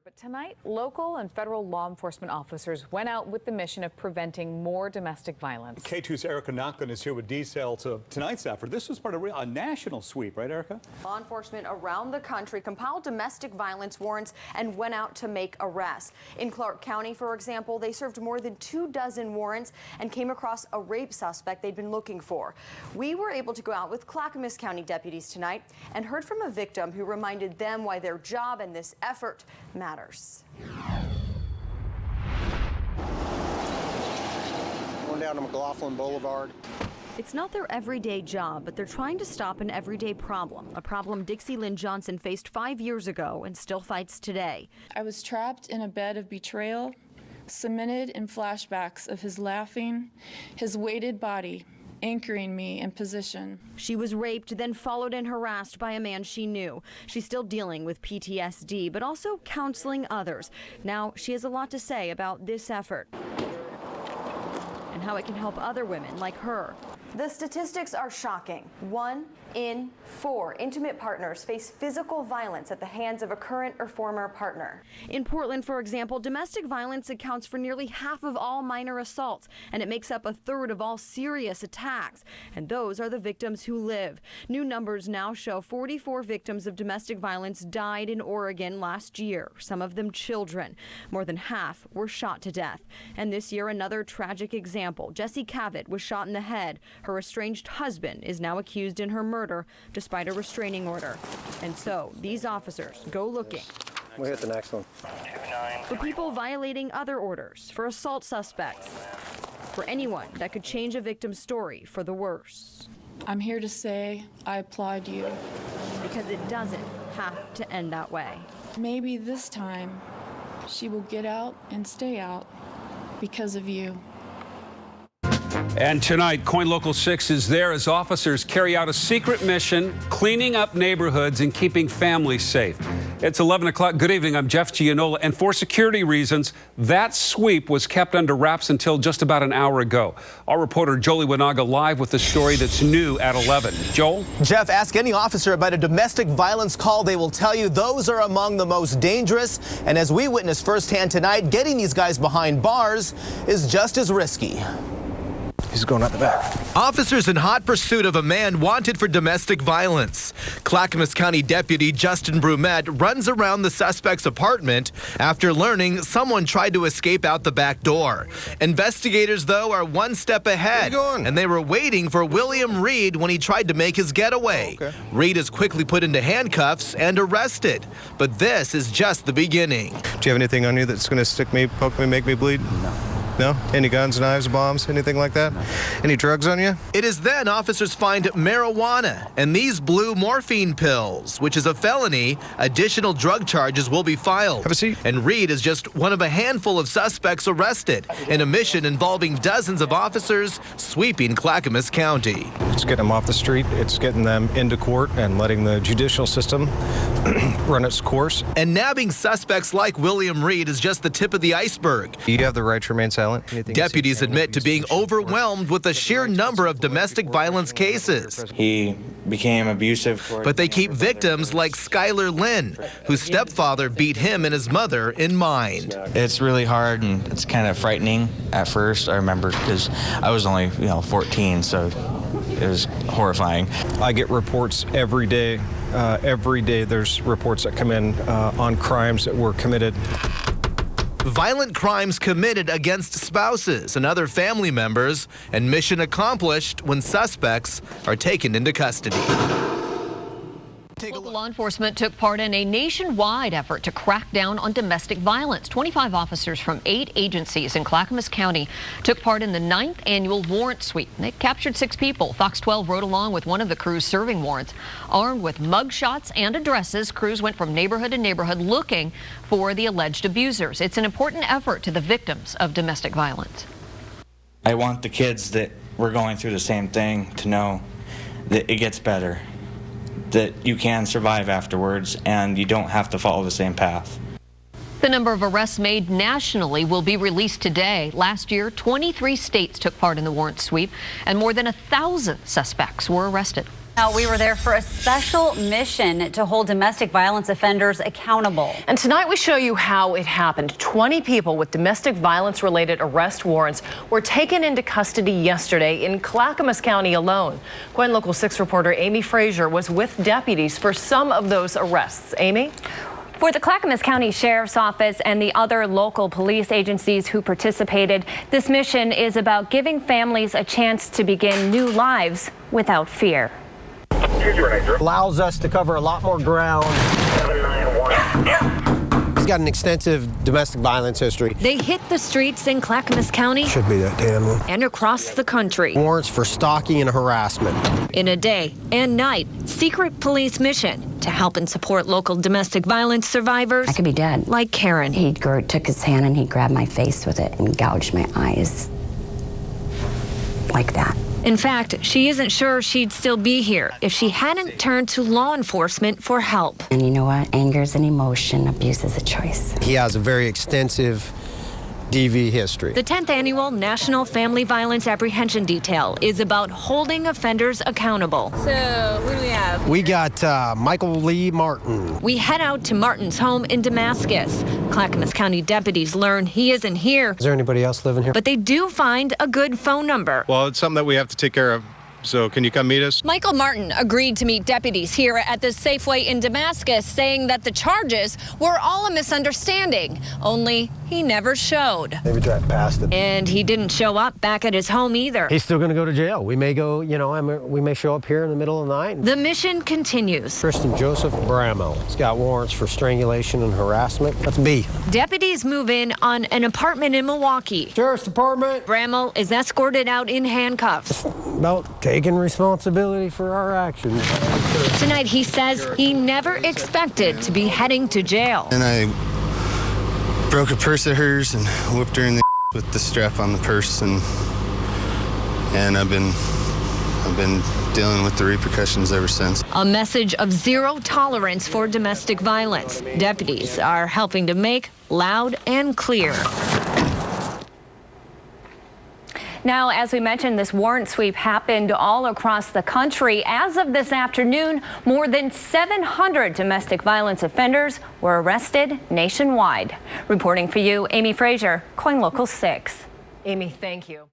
But tonight, local and federal law enforcement officers went out with the mission of preventing more domestic violence. K2's Erica Nachman is here with details of tonight's effort. This was part of a national sweep, right, Erica? Law enforcement around the country compiled domestic violence warrants and went out to make arrests. In Clark County, for example, they served more than 24 warrants and came across a rape suspect they'd been looking for. We were able to go out with Clackamas County deputies tonight and heard from a victim who reminded them why their job and this effort matters. Going down to McLaughlin Boulevard. It's not their everyday job, but they're trying to stop an everyday problem, a problem Dixie Lynn Johnson faced 5 years ago and still fights today. I was trapped in a bed of betrayal, cemented in flashbacks of his laughing, his weighted body, anchoring me in position. She was raped, then followed and harassed by a man she knew. She's still dealing with PTSD, but also counseling others. Now she has a lot to say about this effort and how it can help other women like her. The statistics are shocking. 1 in 4 intimate partners face physical violence at the hands of a current or former partner. In Portland, for example, domestic violence accounts for nearly half of all minor assaults, and it makes up a third of all serious attacks. And those are the victims who live. New numbers now show 44 victims of domestic violence died in Oregon last year, some of them children. More than half were shot to death. And this year, another tragic example. Jessie Cavett was shot in the head. Her estranged husband is now accused in her murder despite a restraining order. And so these officers go looking. We'll hit the next one. For people violating other orders, for assault suspects, for anyone that could change a victim's story for the worse. I'm here to say I applaud you. Because it doesn't have to end that way. Maybe this time she will get out and stay out because of you. And tonight, Coin Local 6 is there as officers carry out a secret mission, cleaning up neighborhoods and keeping families safe. It's 11 o'clock. Good evening. I'm Jeff Gianola. And for security reasons, that sweep was kept under wraps until just about an hour ago. Our reporter Jolie Winaga live with the story that's new at 11. Joel? Jeff, ask any officer about a domestic violence call. They will tell you those are among the most dangerous. And as we witnessed firsthand tonight, getting these guys behind bars is just as risky. He's going out the back. Officers in hot pursuit of a man wanted for domestic violence. Clackamas County Deputy Justin Brumet runs around the suspect's apartment after learning someone tried to escape out the back door. Investigators, though, are one step ahead, and they were waiting for William Reed when he tried to make his getaway. Reed is quickly put into handcuffs and arrested. But this is just the beginning. Do you have anything on you that's going to stick me, poke me, make me bleed? No. No? Any guns, knives, bombs, anything like that? No. Any drugs on you? It is then officers find marijuana and these blue morphine pills, which is a felony. Additional drug charges will be filed. Have a seat. And Reed is just one of a handful of suspects arrested in a mission involving dozens of officers sweeping Clackamas County. It's getting them off the street. It's getting them into court and letting the judicial system run its course. And nabbing suspects like William Reed is just the tip of the iceberg. You have the right to remain silent. Deputies admit to being overwhelmed with the sheer number of domestic violence cases. He became abusive. But they keep victims like Skylar Lynn, whose stepfather beat him and his mother in mind. It's really hard and it's kind of frightening at first, I remember, because I was only 14, so it was horrifying. I get reports every day. Every day there's reports that come in on crimes that were committed. Violent crimes committed against spouses and other family members, and mission accomplished when suspects are taken into custody. Local law enforcement took part in a nationwide effort to crack down on domestic violence. 25 officers from 8 agencies in Clackamas County took part in the 9th annual warrant sweep. They captured 6 people. Fox 12 rode along with one of the crews serving warrants. Armed with mug shots and addresses, crews went from neighborhood to neighborhood looking for the alleged abusers. It's an important effort to the victims of domestic violence. I want the kids that were going through the same thing to know that it gets better, that you can survive afterwards and you don't have to follow the same path. The number of arrests made nationally will be released today. Last year, 23 states took part in the warrant sweep, and more than 1,000 suspects were arrested. Now, we were there for a special mission to hold domestic violence offenders accountable. And tonight we show you how it happened. 20 people with domestic violence related arrest warrants were taken into custody yesterday in Clackamas County alone. KOIN Local 6 reporter Amy Frazier was with deputies for some of those arrests. Amy? For the Clackamas County Sheriff's Office and the other local police agencies who participated, this mission is about giving families a chance to begin new lives without fear. Allows us to cover a lot more ground. 791. He's got an extensive domestic violence history. They hit the streets in Clackamas County. Should be that damn one. And across the country. Warrants for stalking and harassment. In a day and night, secret police mission to help and support local domestic violence survivors. I could be dead. Like Karen. He took his hand and he grabbed my face with it and gouged my eyes. Like that. In fact, she isn't sure she'd still be here if she hadn't turned to law enforcement for help. And you know what? Anger is an emotion, abuse is a choice. He has a very extensive DV history. The 10th annual National Family Violence Apprehension Detail is about holding offenders accountable. So, who do we have? We got Michael Lee Martin. We head out to Martin's home in Damascus. Clackamas County deputies learn he isn't here. Is there anybody else living here? But they do find a good phone number. Well, it's something that we have to take care of. So can you come meet us? Michael Martin agreed to meet deputies here at the Safeway in Damascus, saying that the charges were all a misunderstanding, only he never showed. Maybe drive past it. And he didn't show up back at his home either. He's still going to go to jail. We may go, we may show up here in the middle of the night. The mission continues. Tristan Joseph Bramwell. He's got warrants for strangulation and harassment. That's B. Deputies move in on an apartment in Milwaukee. Sheriff's Department. Bramwell is escorted out in handcuffs. About taking responsibility for our actions. Tonight, he says he never expected to be heading to jail. And I broke a purse of hers and whipped her in the with the strap on the purse, and I've been dealing with the repercussions ever since. A message of zero tolerance for domestic violence. Deputies are helping to make loud and clear. Now, as we mentioned, this warrant sweep happened all across the country. As of this afternoon, more than 700 domestic violence offenders were arrested nationwide. Reporting for you, Amy Frazier, KOIN Local 6. Amy, thank you.